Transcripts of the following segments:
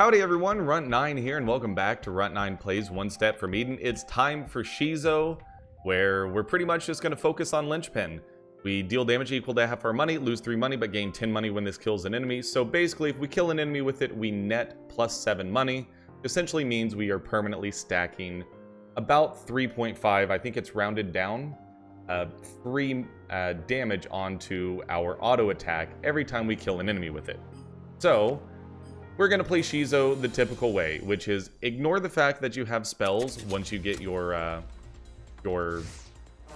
Howdy everyone, Runt9 here, and welcome back to Runt9 Plays One Step from Eden. It's time for Shizo, where we're pretty much just going to focus on Linchpin. We deal damage equal to half our money, lose 3 money, but gain 10 money when this kills an enemy. So basically, if we kill an enemy with it, we net plus 7 money. Essentially means we are permanently stacking about 3.5, I think it's rounded down, 3 damage onto our auto attack every time we kill an enemy with it. So we're going to play Shizo the typical way, which is ignore the fact that you have spells once you get your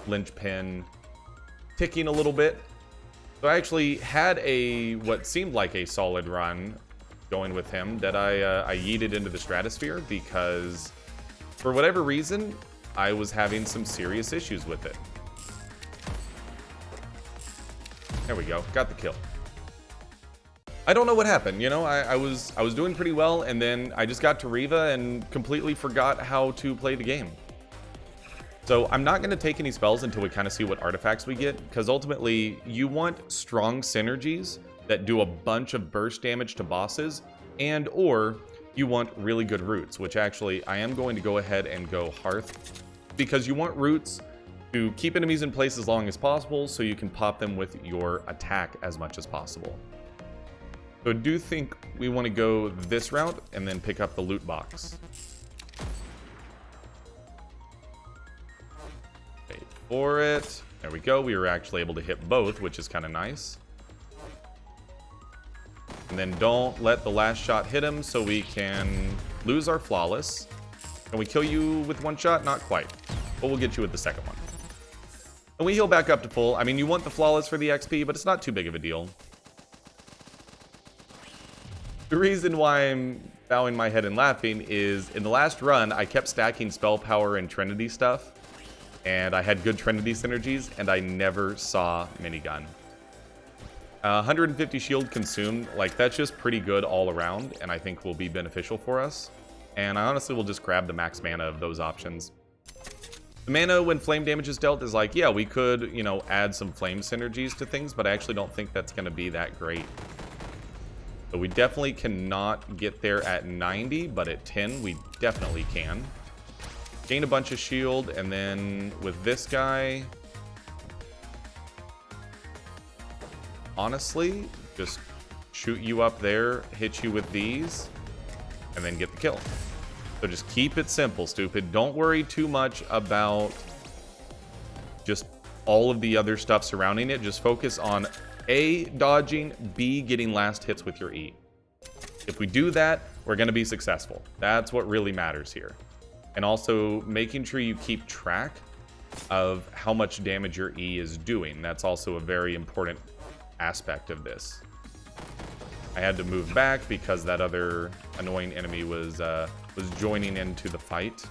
linchpin ticking a little bit. So I actually had what seemed like a solid run going with him that I yeeted into the stratosphere because for whatever reason I was having some serious issues with it. There we go, got the kill. I don't know what happened, you know, I was doing pretty well, and then I just got to Riva and completely forgot how to play the game. So I'm not going to take any spells until we kind of see what artifacts we get, because ultimately you want strong synergies that do a bunch of burst damage to bosses, and or you want really good roots, which actually I am going to go ahead and go Hearth, because you want roots to keep enemies in place as long as possible so you can pop them with your attack as much as possible. So I do think we want to go this route and then pick up the loot box. Wait for it. There we go. We were actually able to hit both, which is kind of nice. And then don't let the last shot hit him so we can lose our flawless. Can we kill you with one shot? Not quite. But we'll get you with the second one. And we heal back up to full. I mean, you want the flawless for the XP, but it's not too big of a deal. The reason why I'm bowing my head and laughing is in the last run, I kept stacking spell power and Trinity stuff, and I had good Trinity synergies, and I never saw minigun. 150 shield consumed, like that's just pretty good all around, and I think will be beneficial for us. And I honestly will just grab the max mana of those options. The mana when flame damage is dealt is like, yeah, we could, you know, add some flame synergies to things, but I actually don't think that's going to be that great. So we definitely cannot get there at 90, but at 10 we definitely can. Gain a bunch of shield, and then with this guy, honestly, just shoot you up there, hit you with these, and then get the kill. So just keep it simple, stupid. Don't worry too much about just all of the other stuff surrounding it. Just focus on A, dodging, B, getting last hits with your E. If we do that, we're going to be successful. That's what really matters here. And also making sure you keep track of how much damage your E is doing. That's also a very important aspect of this. I had to move back because that other annoying enemy was joining into the fight.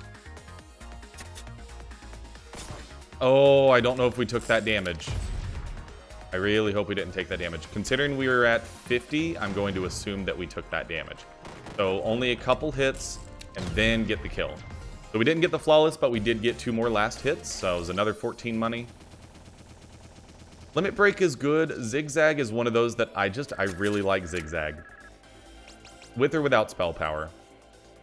Oh, I don't know if we took that damage. I really hope we didn't take that damage. Considering we were at 50, I'm going to assume that we took that damage. So only a couple hits and then get the kill. So we didn't get the flawless, but we did get 2 more last hits. So it was another 14 money. Limit break is good. Zigzag is one of those that I really like zigzag. With or without spell power.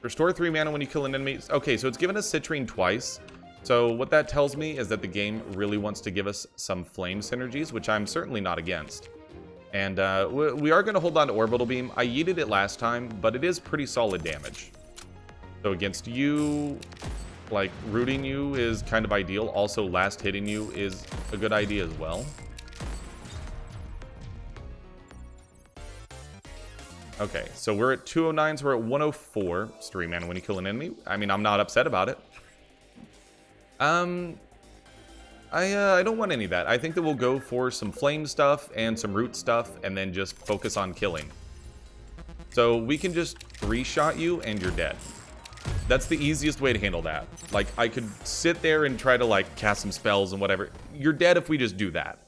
Restore 3 mana when you kill an enemy. Okay, so it's given us citrine twice. So what that tells me is that the game really wants to give us some flame synergies, which I'm certainly not against. And we are going to hold on to Orbital Beam. I yeeted it last time, but it is pretty solid damage. So against you, like, rooting you is kind of ideal. Also, last hitting you is a good idea as well. Okay, so we're at 209s, we're at 104. It's 3 mana when you kill an enemy. I mean, I'm not upset about it. I don't want any of that. I think that we'll go for some flame stuff and some root stuff and then just focus on killing. So we can just 3-shot you and you're dead. That's the easiest way to handle that. Like, I could sit there and try to, like, cast some spells and whatever. You're dead if we just do that.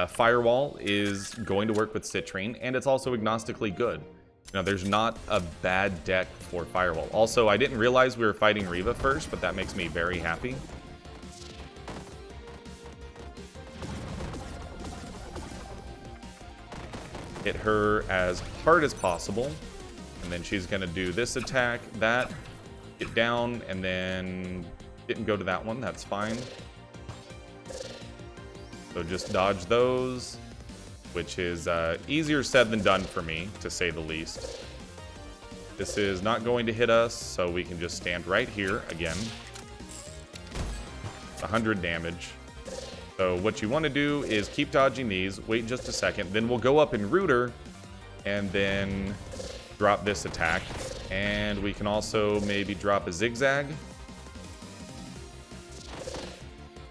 Firewall is going to work with citrine, and it's also agnostically good. You know, there's not a bad deck for Firewall. Also, I didn't realize we were fighting Riva first, but that makes me very happy. Hit her as hard as possible. And then she's going to do this attack, that, get down, and then didn't go to that one. That's fine. So just dodge those, which is easier said than done for me, to say the least. This is not going to hit us, so we can just stand right here again. 100 damage. So what you want to do is keep dodging these, wait just a second, then we'll go up and root her, and then drop this attack. And we can also maybe drop a zigzag.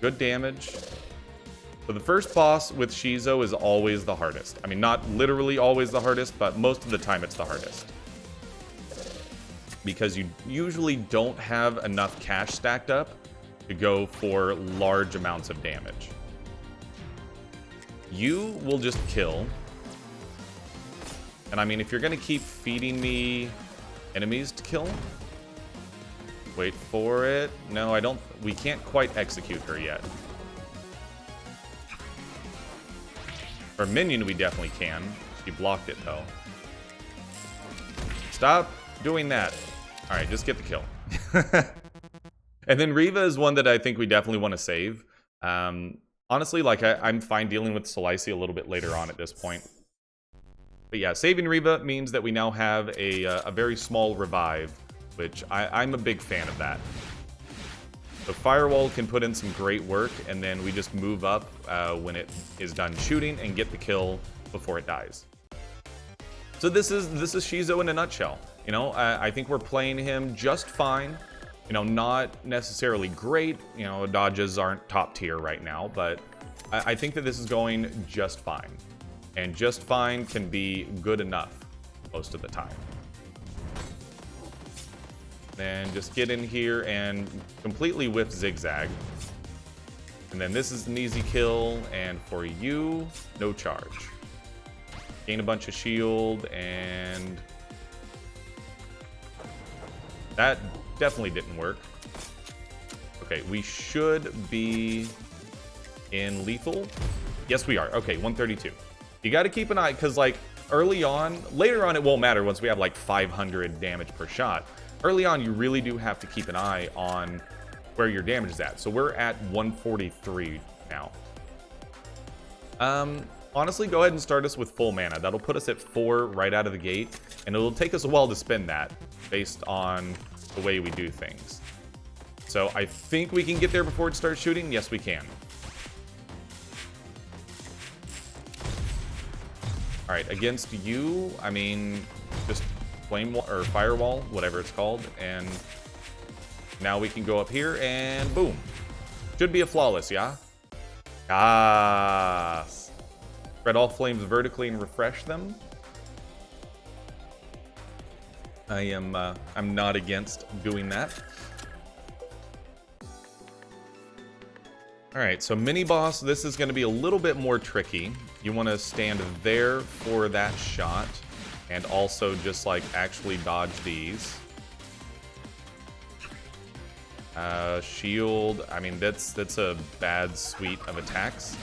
Good damage. So the first boss with Shizo is always the hardest. I mean, not literally always the hardest, but most of the time it's the hardest. Because you usually don't have enough cash stacked up to go for large amounts of damage. You will just kill. And I mean, if you're going to keep feeding me enemies to kill, wait for it. No, I don't. We can't quite execute her yet. For minion, we definitely can. She blocked it, though. Stop doing that. All right, just get the kill. And then Riva is one that I think we definitely want to save. Honestly, like, I'm fine dealing with Slicy a little bit later on at this point. But yeah, saving Riva means that we now have a very small revive, which I'm a big fan of that. The Firewall can put in some great work, and then we just move up when it is done shooting and get the kill before it dies. So this is Shizo in a nutshell. You know, I think we're playing him just fine. You know, not necessarily great. You know, dodges aren't top tier right now, but I think that this is going just fine. And just fine can be good enough most of the time. Then just get in here and completely whiff zigzag. And then this is an easy kill, and for you, no charge. Gain a bunch of shield, and that definitely didn't work. Okay, we should be in lethal. Yes, we are. Okay, 132. You got to keep an eye, because like early on, later on it won't matter once we have like 500 damage per shot. Early on, you really do have to keep an eye on where your damage is at. So we're at 143 now. Honestly, go ahead and start us with full mana. That'll put us at 4 right out of the gate, and it'll take us a while to spend that based on the way we do things. So I think we can get there before it starts shooting. Yes, we can. All right, against you, I mean, just flame wall or firewall, whatever it's called, and now we can go up here and boom. Should be a flawless, yeah? Yes. Spread all flames vertically and refresh them. I'm not against doing that. All right, so mini boss, this is going to be a little bit more tricky. You want to stand there for that shot and also just like actually dodge these. Shield, I mean, that's a bad suite of attacks.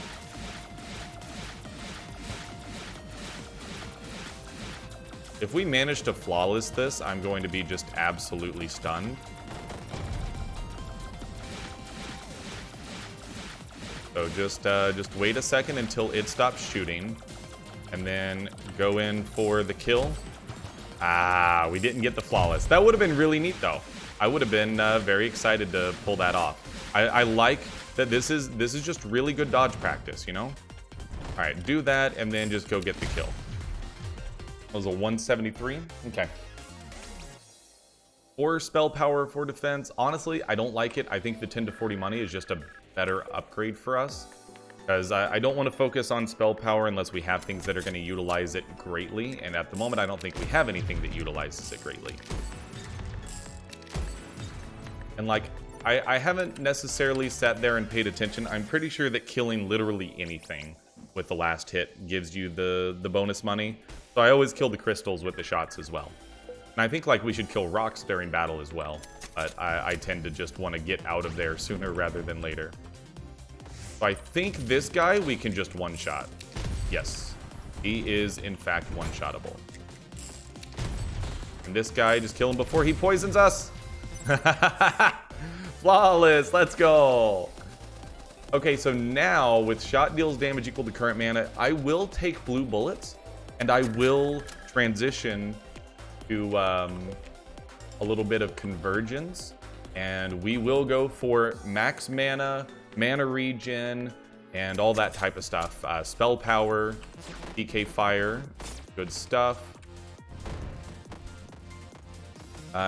If we manage to flawless this, I'm going to be just absolutely stunned. So just wait a second until it stops shooting, and then go in for the kill. Ah, we didn't get the flawless. That would have been really neat, though. I would have been very excited to pull that off. I like that this is just really good dodge practice, you know? All right, do that, and then just go get the kill. That was a 173. Okay. 4 spell power for defense. Honestly, I don't like it. I think the 10 to 40 money is just a better upgrade for us, because I don't want to focus on spell power unless we have things that are going to utilize it greatly, and at the moment I don't think we have anything that utilizes it greatly. And like, I haven't necessarily sat there and paid attention. I'm pretty sure that killing literally anything with the last hit gives you the bonus money, so I always kill the crystals with the shots as well. And I think like we should kill rocks during battle as well, but I tend to just want to get out of there sooner rather than later. So I think this guy we can just one-shot. Yes, he is in fact one-shottable. And this guy, just kill him before he poisons us. Flawless, let's go. Okay, so now with shot deals damage equal to current mana, I will take blue bullets and I will transition to a little bit of convergence, and we will go for max mana, mana regen, and all that type of stuff. Spell power, PK fire, good stuff.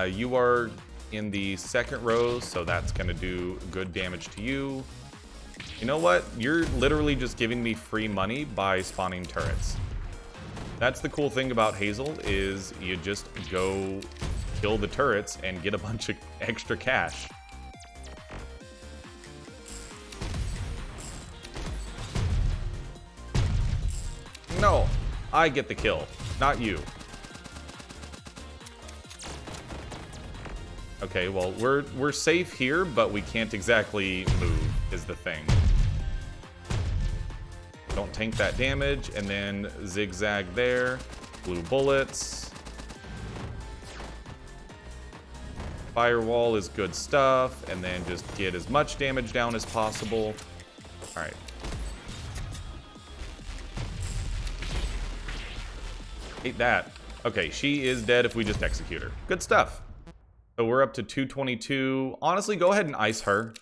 You are in the second row, so that's gonna do good damage to you. You know what? You're literally just giving me free money by spawning turrets. That's the cool thing about Hazel, is you just go kill the turrets and get a bunch of extra cash. No, I get the kill, not you. Okay, well, we're safe here, but we can't exactly move, is the thing. Don't tank that damage, and then zigzag there. Blue bullets. Firewall is good stuff, and then just get as much damage down as possible. All right. Hate that. Okay, she is dead if we just execute her. Good stuff. So we're up to 222. Honestly, go ahead and ice her.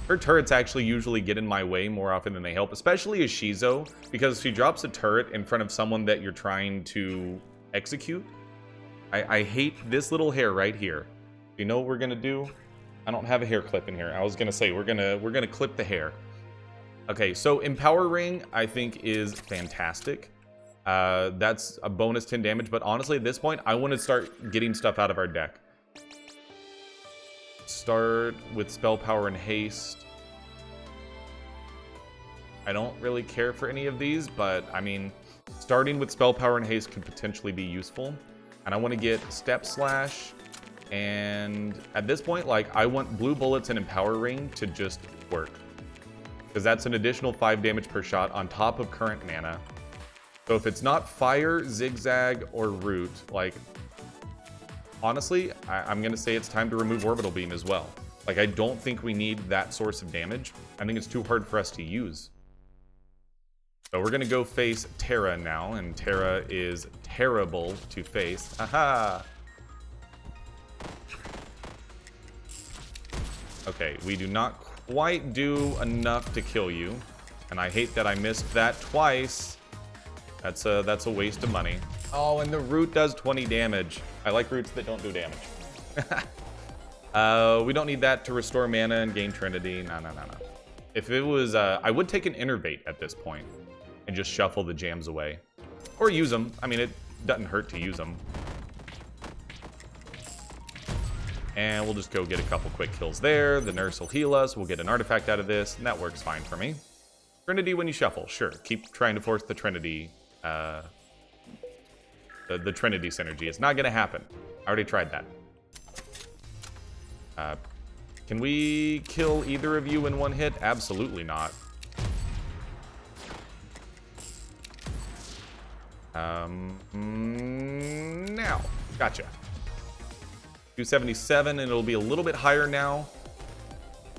Her turrets actually usually get in my way more often than they help, especially as Shizo, because she drops a turret in front of someone that you're trying to execute. I hate this little hair right here. You know what we're gonna do? I don't have a hair clip in here. I was gonna say we're gonna clip the hair. Okay, so Empower Ring I think is fantastic. That's a bonus 10 damage, but honestly at this point I want to start getting stuff out of our deck. Start with Spell Power and Haste. I don't really care for any of these, but I mean, starting with Spell Power and Haste could potentially be useful. And I want to get Step Slash, and at this point, like, I want Blue Bullets and Empower Ring to just work, because that's an additional 5 damage per shot on top of current mana. So if it's not Fire, Zigzag, or Root, like, honestly, I'm going to say it's time to remove Orbital Beam as well. Like, I don't think we need that source of damage. I think it's too hard for us to use. So we're going to go face Terra now, and Terra is terrible to face. Aha! Okay, we do not quite do enough to kill you, and I hate that I missed that twice. That's a waste of money. Oh, and the root does 20 damage. I like roots that don't do damage. We don't need that to restore mana and gain Trinity. No. If it was, I would take an Innervate at this point and just shuffle the jams away. Or use them. I mean, it doesn't hurt to use them. And we'll just go get a couple quick kills there. The nurse will heal us. We'll get an artifact out of this, and that works fine for me. Trinity when you shuffle. Sure, keep trying to force the Trinity. The Trinity synergy. It's not going to happen. I already tried that. Can we kill either of you in one hit? Absolutely not. Now. Gotcha. 277, and it'll be a little bit higher now.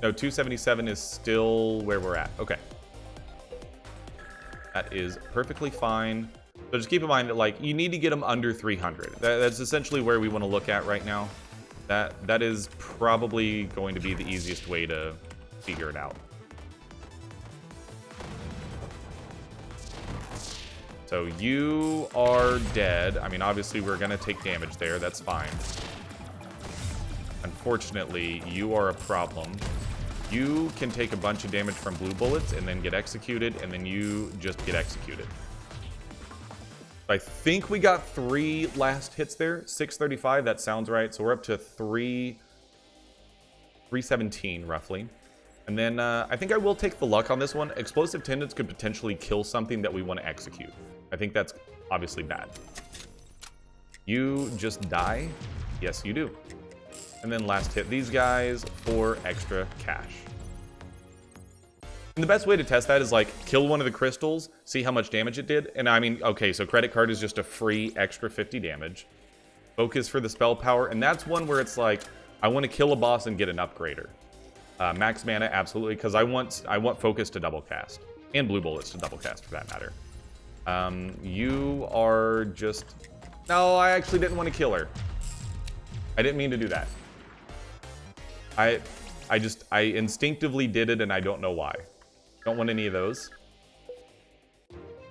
No, 277 is still where we're at. Okay. That is perfectly fine. So just keep in mind that, like, you need to get them under 300. That's essentially where we want to look at right now. That is probably going to be the easiest way to figure it out. So you are dead. I mean, obviously we're going to take damage there. That's fine. Unfortunately, you are a problem. You can take a bunch of damage from blue bullets and then get executed, and then you just get executed. I think we got 3 last hits there. 635, that sounds right. So we're up to 317 roughly. And then I think I will take the luck on this one. Explosive Tendons could potentially kill something that we want to execute. I think that's obviously bad. You just die? Yes, you do. And then last hit these guys for extra cash. And the best way to test that is, like, kill one of the crystals, see how much damage it did. And I mean, okay, so credit card is just a free extra 50 damage. Focus for the spell power, and that's one where it's like, I want to kill a boss and get an upgrader. Max mana, absolutely, because I want focus to double cast. And blue bullets to double cast, for that matter. You are just... No, I actually didn't want to kill her. I didn't mean to do that. I instinctively did it, and I don't know why. Don't want any of those.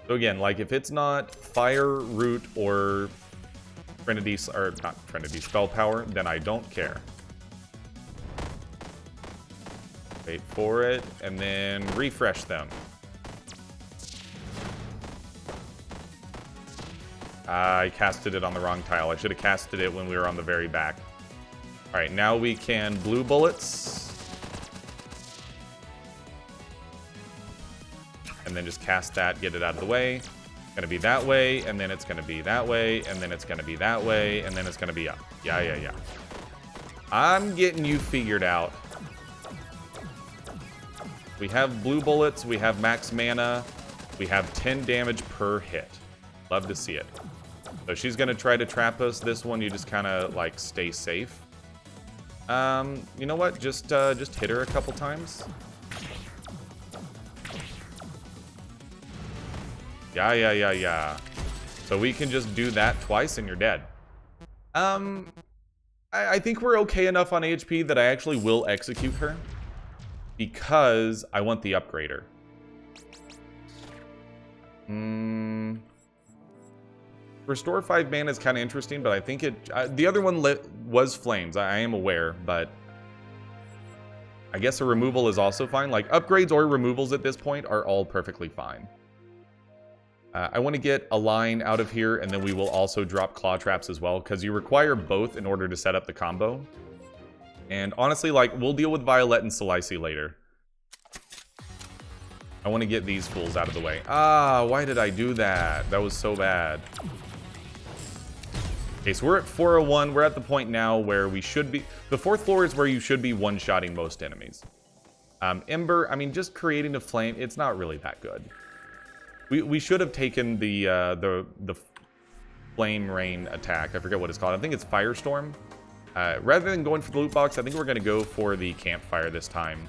So again, like, if it's not fire, root, or Trinity, or not Trinity, spell power, then I don't care. Wait for it, and then refresh them. I casted it on the wrong tile. I should have casted it when we were on the very back. Alright, now we can blue bullets. And then just cast that, get it out of the way. It's gonna be that way, and then it's gonna be that way, and then it's gonna be that way, and then it's gonna be up. Yeah. I'm getting you figured out. We have blue bullets, we have max mana, we have 10 damage per hit. Love to see it. So she's gonna try to trap us. This one, you just kind of like stay safe. You know what? Just hit her a couple times. Yeah. So we can just do that twice and you're dead. I think we're okay enough on HP that I actually will execute her. Because I want the upgrader. Restore 5 mana is kind of interesting, but I think it... the other one was flames, I am aware, but... I guess a removal is also fine. Like, upgrades or removals at this point are all perfectly fine. I want to get a line out of here, and then we will also drop claw traps as well, because you require both in order to set up the combo. And honestly, like, we'll deal with Violet and Salici later. I want to get these fools out of the way. Ah, why did I do that? That was so bad. Okay, so we're at 401. We're at the point now where we should be... The 4th floor is where you should be one-shotting most enemies. Ember, I mean, just creating a flame, it's not really that good. We should have taken the flame rain attack. I forget what it's called. I think it's Firestorm. Rather than going for the loot box, I think we're going to go for the campfire this time.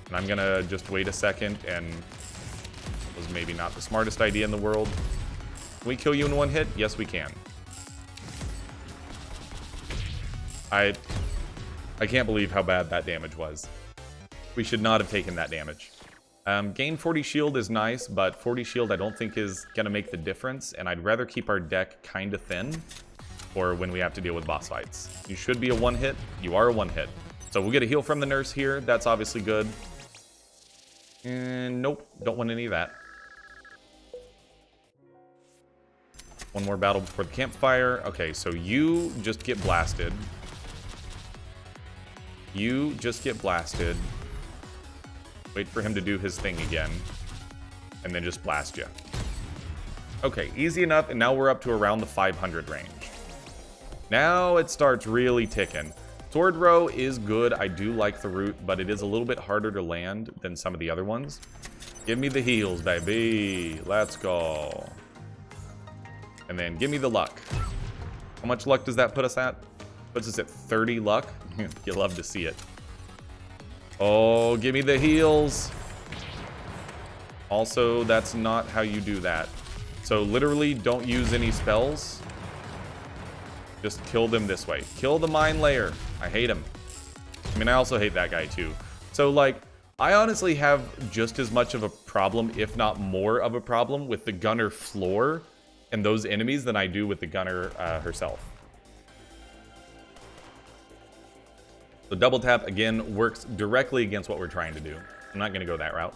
And I'm going to just wait a second, and it was maybe not the smartest idea in the world. Can we kill you in one hit? Yes, we can. I can't believe how bad that damage was. We should not have taken that damage. Gain 40 shield is nice, but 40 shield I don't think is going to make the difference, and I'd rather keep our deck kind of thin for when we have to deal with boss fights. You should be a one-hit. You are a one-hit. So we'll get a heal from the nurse here. That's obviously good. And nope, don't want any of that. One more battle before the campfire. Okay, so you just get blasted. You just get blasted. Wait for him to do his thing again. And then just blast you. Okay, easy enough, and now we're up to around the 500 range. Now it starts really ticking. Sword row is good. I do like the root, but it is a little bit harder to land than some of the other ones. Give me the heals, baby. Let's go. And then give me the luck. How much luck does that put us at? Puts us at 30 luck. You love to see it. Oh, give me the heals. Also, that's not how you do that. So literally don't use any spells. Just kill them this way. Kill the mine layer. I hate him. I mean, I also hate that guy too. So like, I honestly have just as much of a problem, if not more of a problem, with the gunner floor and those enemies than I do with the gunner herself. The double tap, again, works directly against what we're trying to do. I'm not going to go that route.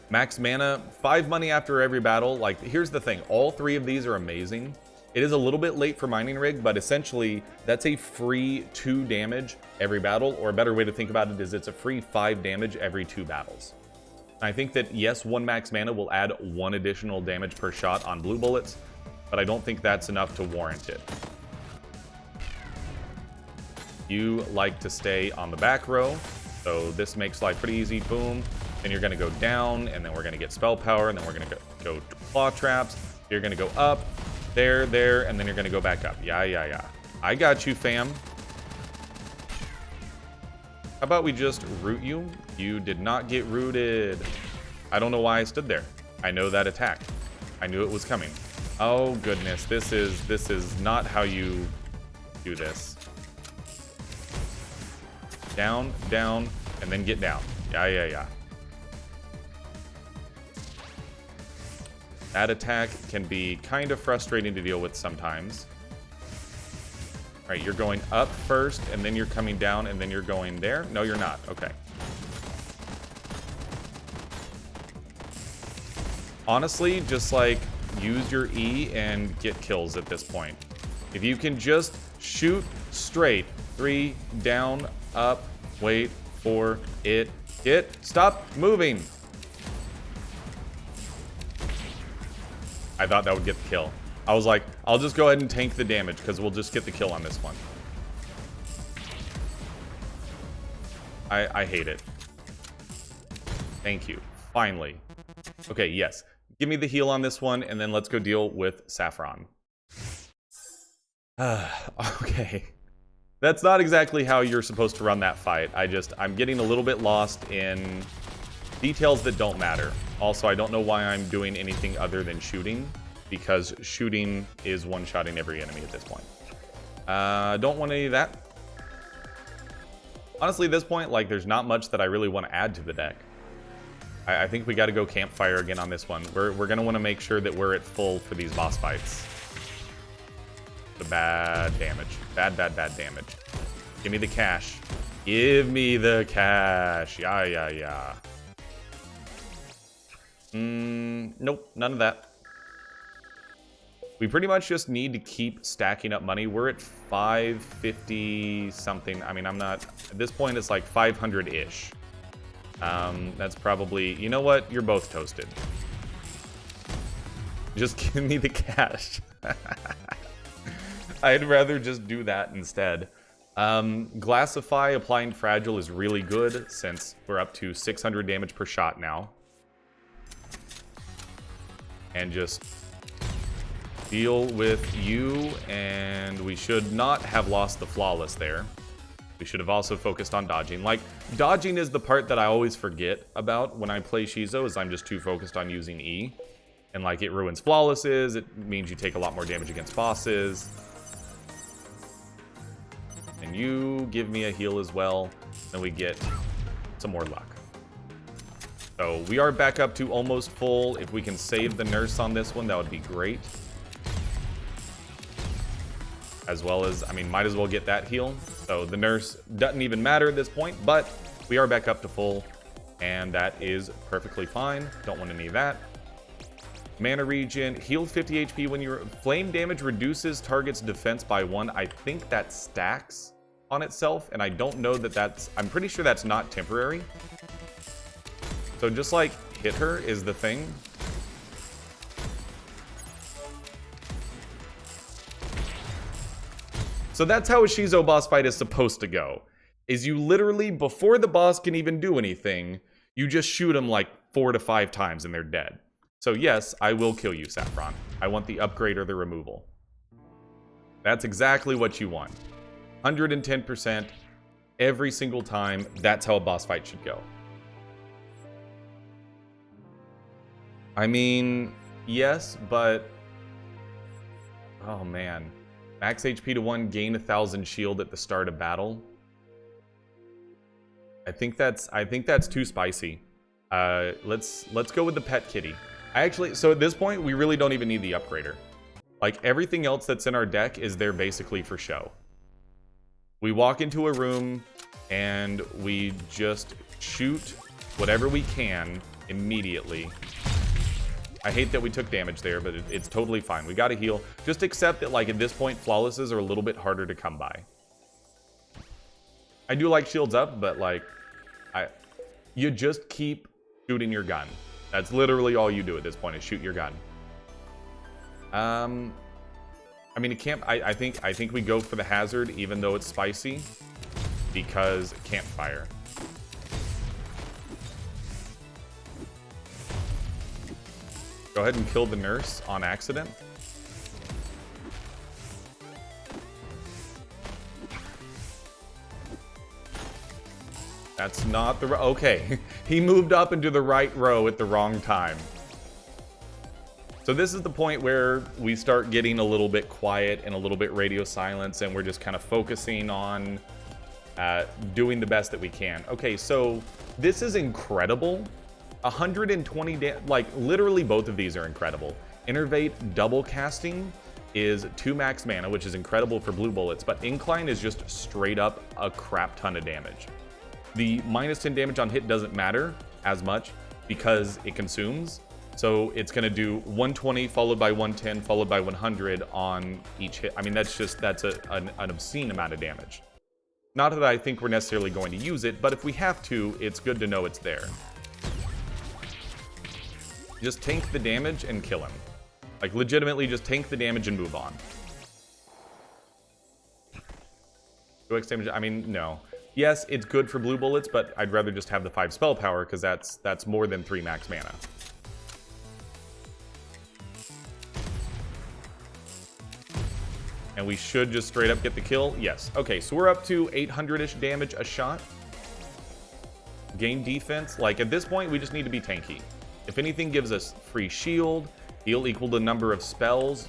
Max mana, 5 money after every battle. Like, here's the thing. All 3 of these are amazing. It is a little bit late for Mining Rig, but essentially, that's a free 2 damage every battle. Or a better way to think about it is it's a free 5 damage every 2 battles. I think that, yes, 1 max mana will add 1 additional damage per shot on blue bullets, but I don't think that's enough to warrant it. You like to stay on the back row, so this makes life pretty easy. Boom. Then you're going to go down, and then we're going to get spell power, and then we're going to go claw traps. You're going to go up, There, and then you're gonna go back up. Yeah. I got you, fam. How about we just root you? You did not get rooted. I don't know why I stood there. I know that attack. I knew it was coming. Oh goodness, this is not how you do this. Down, and then get down. Yeah. That attack can be kind of frustrating to deal with sometimes. All right, you're going up first, and then you're coming down, and then you're going there. No, you're not. Okay. Honestly, just like use your E and get kills at this point. If you can just shoot straight, 3, down, up, wait for it, hit, stop moving. I thought that would get the kill. I was like, I'll just go ahead and tank the damage because we'll just get the kill on this one. I hate it. Thank you. Finally. Okay, yes. Give me the heal on this one, and then let's go deal with Saffron. Okay. That's not exactly how you're supposed to run that fight. I'm getting a little bit lost in details that don't matter. Also, I don't know why I'm doing anything other than shooting, because shooting is one-shotting every enemy at this point. Don't want any of that. Honestly, at this point, like, there's not much that I really want to add to the deck. I think we got to go campfire again on this one. We're going to want to make sure that we're at full for these boss fights. The bad damage. Bad damage. Give me the cash. Give me the cash. Yeah. Nope, none of that. We pretty much just need to keep stacking up money. We're at 550 something. I mean, I'm not... At this point, it's like 500-ish. That's probably... You know what? You're both toasted. Just give me the cash. I'd rather just do that instead. Glassify, applying fragile is really good since we're up to 600 damage per shot now. And just deal with you, and we should not have lost the flawless there. We should have also focused on dodging. Like, dodging is the part that I always forget about when I play Shizo, is I'm just too focused on using E. And, like, it ruins flawlesses, it means you take a lot more damage against bosses. And you give me a heal as well, then we get some more luck. So we are back up to almost full. If we can save the nurse on this one, that would be great. As well as, I mean, might as well get that heal. So the nurse doesn't even matter at this point, but we are back up to full, and that is perfectly fine. Don't want any of that. Mana regen, heal 50 HP when your flame damage reduces target's defense by 1. I think that stacks on itself, and I don't know that that's... I'm pretty sure that's not temporary. So just, like, hit her is the thing. So that's how a Shizo boss fight is supposed to go. Is you literally, before the boss can even do anything, you just shoot them like 4 to 5 times and they're dead. So yes, I will kill you, Saffron. I want the upgrade or the removal. That's exactly what you want. 110% every single time. That's how a boss fight should go. I mean, yes, but... Oh man. Max HP to 1, gain 1,000 shield at the start of battle. I think that's too spicy. Let's go with the pet kitty. So at this point, we really don't even need the upgrader. Like, everything else that's in our deck is there basically for show. We walk into a room and we just shoot whatever we can immediately. I hate that we took damage there, but it's totally fine. We got to heal. Just accept that, like, at this point, flawlesses are a little bit harder to come by. I do like shields up, but, like, you just keep shooting your gun. That's literally all you do at this point, is shoot your gun. I mean, it can't... I think we go for the hazard, even though it's spicy, because campfire. Go ahead and kill the nurse on accident. That's not the... Okay. He moved up into the right row at the wrong time. So this is the point where we start getting a little bit quiet and a little bit radio silence, and we're just kind of focusing on doing the best that we can. Okay, so this is incredible. 120 like literally both of these are incredible. Innervate double casting is 2 max mana, which is incredible for blue bullets, but incline is just straight up a crap ton of damage. The minus 10 damage on hit doesn't matter as much because it consumes. So it's going to do 120 followed by 110 followed by 100 on each hit. I mean, that's an obscene amount of damage. Not that I think we're necessarily going to use it, but if we have to, it's good to know it's there. Just tank the damage and kill him. Like, legitimately, just tank the damage and move on. 2x damage, I mean, no. Yes, it's good for blue bullets, but I'd rather just have the 5 spell power, because that's more than 3 max mana. And we should just straight up get the kill. Yes. Okay, so we're up to 800-ish damage a shot. Gain defense. Like, at this point, we just need to be tanky. If anything gives us free shield, heal equal to number of spells,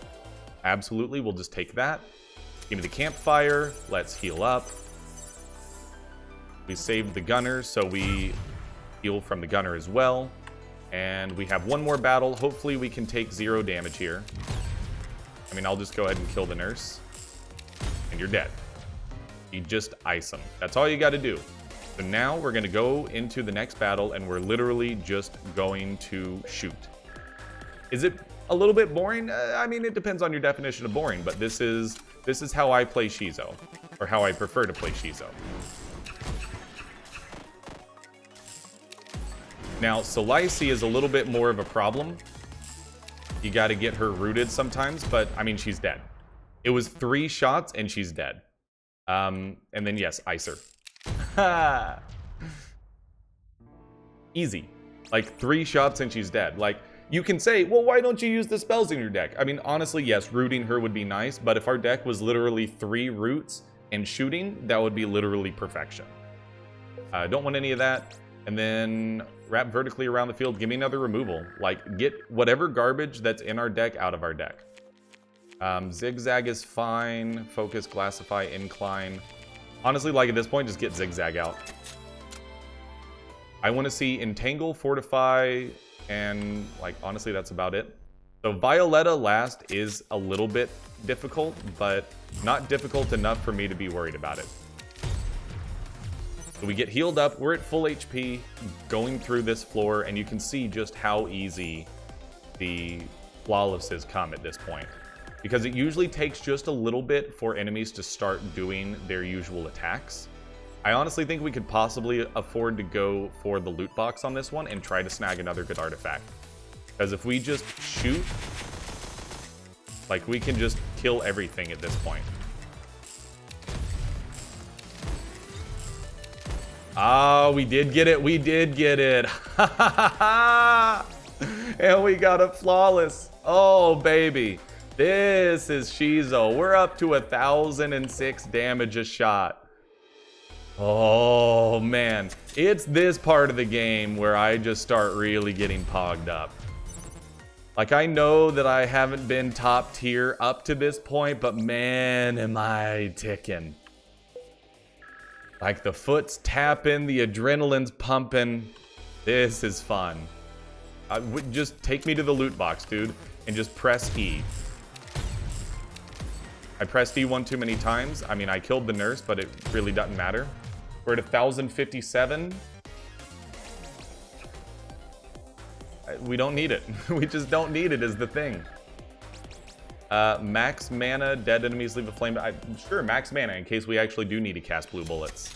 absolutely, we'll just take that. Give me the campfire. Let's heal up. We saved the gunner, so we heal from the gunner as well. And we have one more battle. Hopefully, we can take 0 damage here. I mean, I'll just go ahead and kill the nurse. And you're dead. You just ice them. That's all you got to do. So now we're going to go into the next battle, and we're literally just going to shoot. Is it a little bit boring? I mean, it depends on your definition of boring, but this is how I play Shizo, or how I prefer to play Shizo. Now, Solaisi is a little bit more of a problem. You got to get her rooted sometimes, but I mean, she's dead. It was 3 shots and she's dead. And then yes, ice her. Easy. Like 3 shots and she's dead. Like, you can say, well, why don't you use the spells in your deck? I mean, honestly, yes, rooting her would be nice, but if our deck was literally 3 roots and shooting, that would be literally perfection. Don't want any of that. And then wrap vertically around the field. Give me another removal. Like, get whatever garbage that's in our deck out of our deck. Zigzag is fine. Focus, Glassify, Incline. Honestly, like at this point, just get Zigzag out. I want to see Entangle, Fortify, and like, honestly, that's about it. So Violetta last is a little bit difficult, but not difficult enough for me to be worried about it. So we get healed up, we're at full HP, going through this floor, and you can see just how easy the flawlesses come at this point. Because it usually takes just a little bit for enemies to start doing their usual attacks. I honestly think we could possibly afford to go for the loot box on this one and try to snag another good artifact. Because if we just shoot, like, we can just kill everything at this point. Ah, we did get it. We did get it. And we got a flawless. Oh, baby. This is Shizo. We're up to 1,006 damage a shot. Oh, man. It's this part of the game where I just start really getting pogged up. Like, I know that I haven't been top tier up to this point, but man, am I ticking. Like, the foot's tapping, the adrenaline's pumping. This is fun. Just take me to the loot box, dude, and just press E. I pressed E one too many times. I mean, I killed the nurse, but it really doesn't matter. We're at 1,057. We don't need it. We just don't need it is the thing. Max mana, dead enemies leave a flame. Sure, max mana in case we actually do need to cast blue bullets.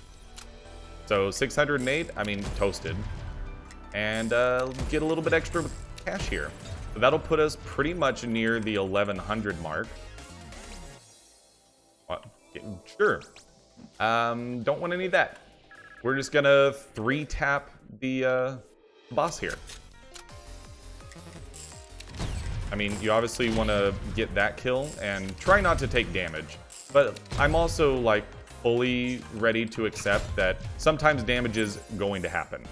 So 608, I mean, toasted. And get a little bit extra cash here. So that'll put us pretty much near the 1,100 mark. What? Sure. Don't want any of that. We're just gonna 3-tap the boss here. I mean, you obviously want to get that kill and try not to take damage. But I'm also, like, fully ready to accept that sometimes damage is going to happen.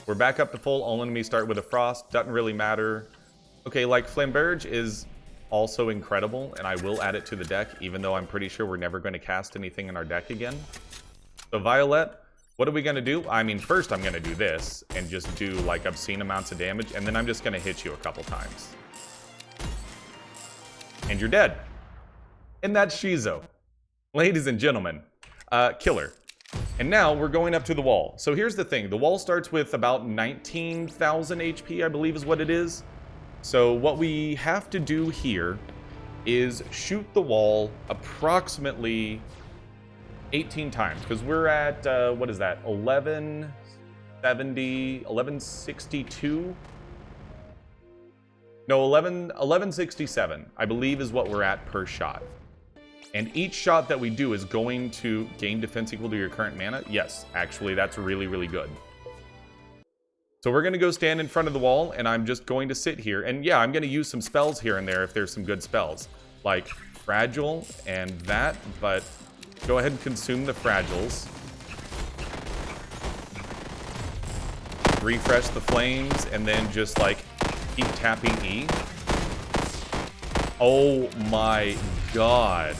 We're back up to full. All enemies start with a frost. Doesn't really matter. Okay, like Flamberge is also incredible, and I will add it to the deck, even though I'm pretty sure we're never going to cast anything in our deck again. So Violet, what are we going to do? I mean, first I'm going to do this and just do like obscene amounts of damage, and then I'm just going to hit you a couple times. And you're dead. And that's Shizo. Ladies and gentlemen, killer. And now we're going up to the wall. So here's the thing. The wall starts with about 19,000 HP, I believe is what it is. So what we have to do here is shoot the wall approximately 18 times. Because we're at, what is that, 1170, 1162? No, 1167, I believe is what we're at per shot. And each shot that we do is going to gain defense equal to your current mana. Yes, actually, that's really, really good. So we're going to go stand in front of the wall, and I'm just going to sit here. And yeah, I'm going to use some spells here and there if there's some good spells. Like Fragile and that, but go ahead and consume the Fragiles. Refresh the flames, and then just like keep tapping E. Oh my god.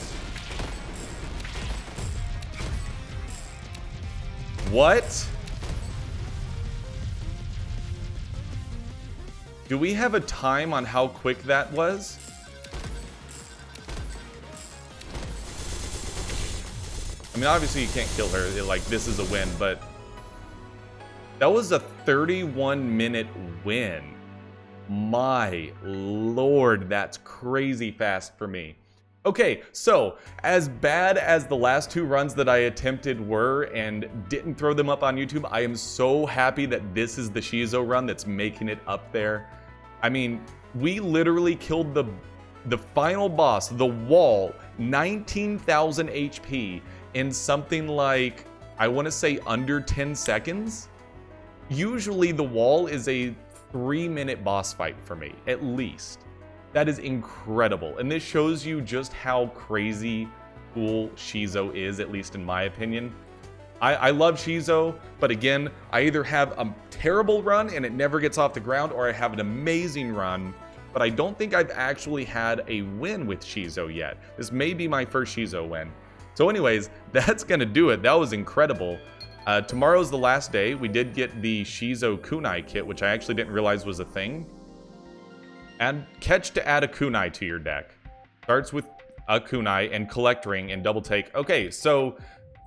What? Do we have a time on how quick that was? I mean, obviously you can't kill her, like this is a win, but that was a 31-minute win. My lord, that's crazy fast for me. Okay, so as bad as the last two runs that I attempted were and didn't throw them up on YouTube, I am so happy that this is the Shizo run that's making it up there. I mean, we literally killed the final boss, the wall, 19,000 HP in something like, I want to say under 10 seconds. Usually the wall is a 3-minute boss fight for me, at least. That is incredible. And this shows you just how crazy cool Shizo is, at least in my opinion. I love Shizo, but again, I either have a terrible run and it never gets off the ground, or I have an amazing run, but I don't think I've actually had a win with Shizo yet. This may be my first Shizo win. So anyways, that's gonna do it. That was incredible. Tomorrow's the last day. We did get the Shizo Kunai kit, which I actually didn't realize was a thing. And catch to add a kunai to your deck. Starts with a kunai and collect ring and double take. Okay, so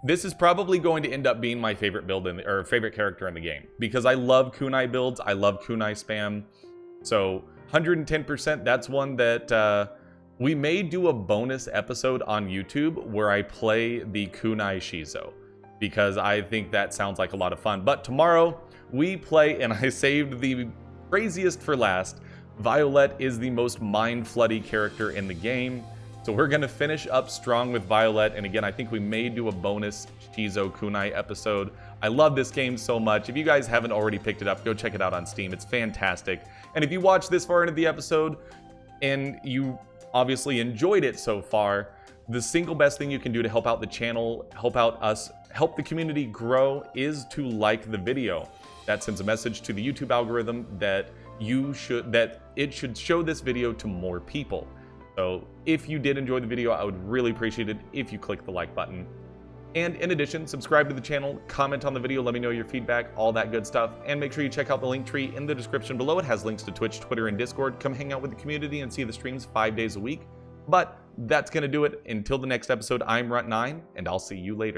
this is probably going to end up being my favorite build or favorite character in the game, because I love kunai builds. I love kunai spam. So 110%, that's one that we may do a bonus episode on YouTube where I play the kunai Shizo, because I think that sounds like a lot of fun. But tomorrow we play, and I saved the craziest for last. Violet is the most mind-floody character in the game. So we're going to finish up strong with Violet. And again, I think we may do a bonus Shizo Kunai episode. I love this game so much. If you guys haven't already picked it up, go check it out on Steam. It's fantastic. And if you watched this far into the episode and you obviously enjoyed it so far, the single best thing you can do to help out the channel, help out us, help the community grow is to like the video. That sends a message to the YouTube algorithm that it should show this video to more people. So if you did enjoy the video, I would really appreciate it if you click the like button. And in addition, subscribe to the channel, comment on the video, let me know your feedback, all that good stuff. And make sure you check out the link tree in the description below. It has links to Twitch, Twitter, and Discord. Come hang out with the community and see the streams 5 days a week. But that's going to do it. Until the next episode, I'm Runt9, and I'll see you later.